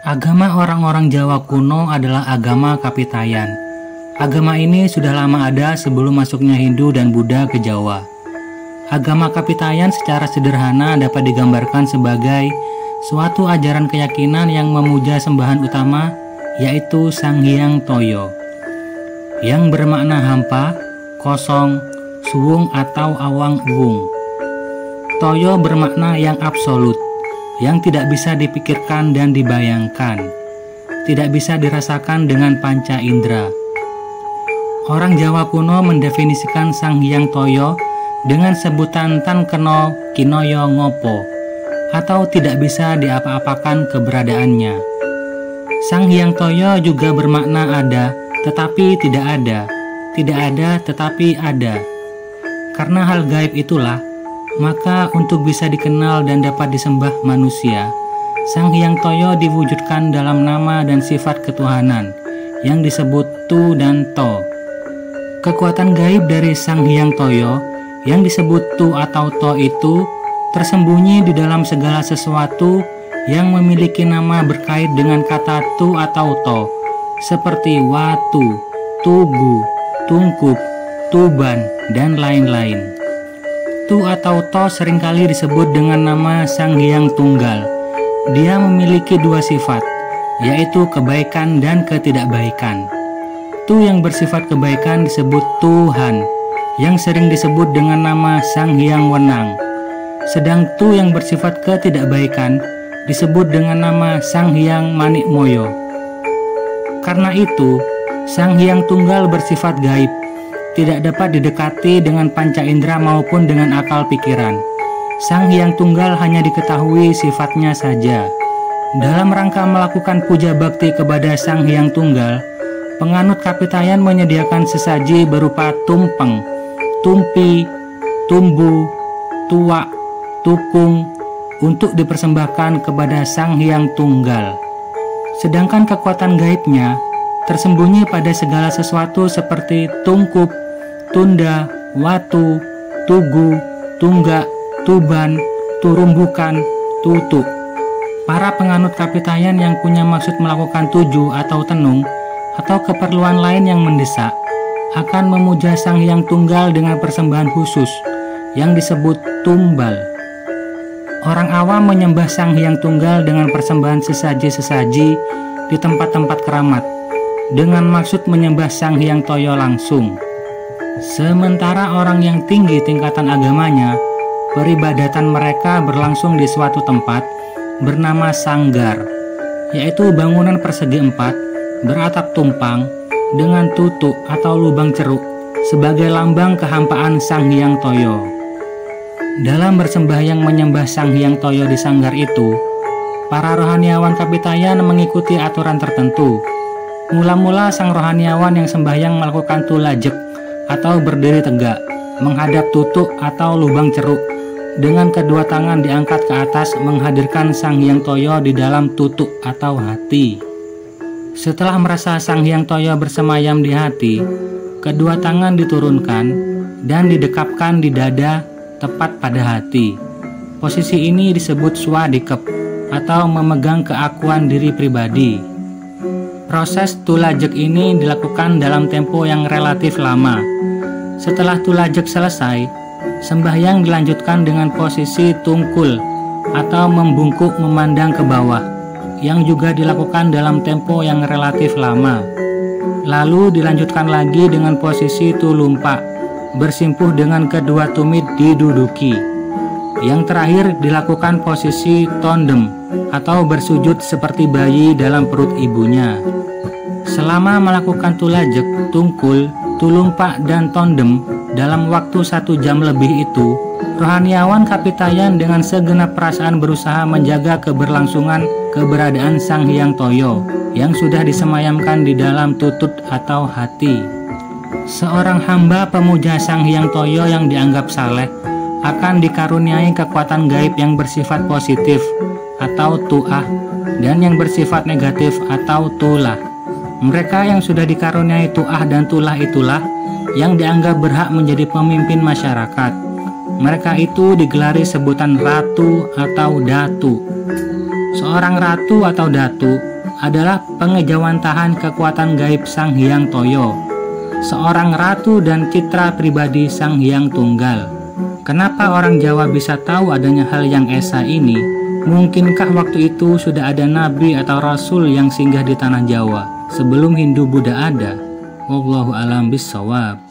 Agama orang-orang Jawa kuno adalah agama Kapitayan. Agama ini sudah lama ada sebelum masuknya Hindu dan Buddha ke Jawa. Agama Kapitayan secara sederhana dapat digambarkan sebagai suatu ajaran keyakinan yang memuja sembahan utama, yaitu Sang Hyang Toyo, yang bermakna hampa, kosong, suwung atau awang uwung. Toyo bermakna yang absolut, yang tidak bisa dipikirkan dan dibayangkan, tidak bisa dirasakan dengan panca indera. Orang Jawa kuno mendefinisikan Sang Hyang Toyo dengan sebutan tan keno kinoyo ngopo, atau tidak bisa diapa-apakan keberadaannya. Sang Hyang Toyo juga bermakna ada tetapi tidak ada, tidak ada tetapi ada. Karena hal gaib itulah, maka untuk bisa dikenal dan dapat disembah manusia, Sang Hyang Toyo diwujudkan dalam nama dan sifat ketuhanan yang disebut Tu dan To. Kekuatan gaib dari Sang Hyang Toyo yang disebut Tu atau To itu tersembunyi di dalam segala sesuatu yang memiliki nama berkait dengan kata Tu atau To, seperti watu, tugu, tungkup, tuban, dan lain-lain. Tu atau To seringkali disebut dengan nama Sang Hyang Tunggal. Dia memiliki dua sifat, yaitu kebaikan dan ketidakbaikan. Tu yang bersifat kebaikan disebut Tuhan, yang sering disebut dengan nama Sang Hyang Wenang. Sedang Tu yang bersifat ketidakbaikan disebut dengan nama Sang Hyang Manikmoyo. Karena itu, Sang Hyang Tunggal bersifat gaib, tidak dapat didekati dengan panca indera maupun dengan akal pikiran. Sang Hyang Tunggal hanya diketahui sifatnya saja. Dalam rangka melakukan puja bakti kepada Sang Hyang Tunggal, penganut Kapitayan menyediakan sesaji berupa tumpeng, tumpi, tumbu, tuak, tukung untuk dipersembahkan kepada Sang Hyang Tunggal. Sedangkan kekuatan gaibnya tersembunyi pada segala sesuatu seperti tungkup, tunda, watu, tugu, tunggak, tuban, turumbukan, tutuk. Para penganut Kapitayan yang punya maksud melakukan tuju atau tenung atau keperluan lain yang mendesak akan memuja Sang Hyang Tunggal dengan persembahan khusus yang disebut tumbal. Orang awam menyembah Sang Hyang Tunggal dengan persembahan sesaji-sesaji di tempat-tempat keramat dengan maksud menyembah Sang Hyang Toyo langsung. Sementara orang yang tinggi tingkatan agamanya, peribadatan mereka berlangsung di suatu tempat bernama sanggar, yaitu bangunan persegi 4 beratap tumpang dengan tutuk atau lubang ceruk sebagai lambang kehampaan Sang Hyang Toyo. Dalam bersembahyang menyembah Sang Hyang Toyo di sanggar itu, para rohaniawan Kapitayan mengikuti aturan tertentu. Mula-mula sang rohaniawan yang sembahyang melakukan tulajek atau berdiri tegak, menghadap tutuk atau lubang ceruk, dengan kedua tangan diangkat ke atas menghadirkan Sang Hyang Toyo di dalam tutuk atau hati. Setelah merasa Sang Hyang Toyo bersemayam di hati, kedua tangan diturunkan dan didekapkan di dada tepat pada hati. Posisi ini disebut swadikep atau memegang keakuan diri pribadi. Proses tulajek ini dilakukan dalam tempo yang relatif lama. Setelah tulajek selesai, sembahyang dilanjutkan dengan posisi tungkul atau membungkuk memandang ke bawah, yang juga dilakukan dalam tempo yang relatif lama. Lalu dilanjutkan lagi dengan posisi tulumpak, bersimpuh dengan kedua tumit diduduki. Yang terakhir dilakukan posisi tondem atau bersujud seperti bayi dalam perut ibunya. Selama melakukan tulajek, tungkul, tulumpak, dan tondem dalam waktu 1 jam lebih itu, rohaniawan Kapitayan dengan segenap perasaan berusaha menjaga keberlangsungan keberadaan Sang Hyang Toyo yang sudah disemayamkan di dalam tutut atau hati. Seorang hamba pemuja Sang Hyang Toyo yang dianggap saleh akan dikaruniai kekuatan gaib yang bersifat positif atau tuah dan yang bersifat negatif atau tulah. Mereka yang sudah dikaruniai tuah dan tulah itulah yang dianggap berhak menjadi pemimpin masyarakat. Mereka itu digelari sebutan ratu atau datu. Seorang Seorang ratu atau datu adalah pengejawantahan kekuatan gaib Sang Hyang Toyo, seorang ratu dan citra pribadi Sang Hyang Tunggal. Kenapa orang Jawa bisa tahu adanya hal yang esa ini? Mungkinkah waktu itu sudah ada nabi atau rasul yang singgah di tanah Jawa sebelum Hindu Buddha ada? Wallahu a'lam bishawab.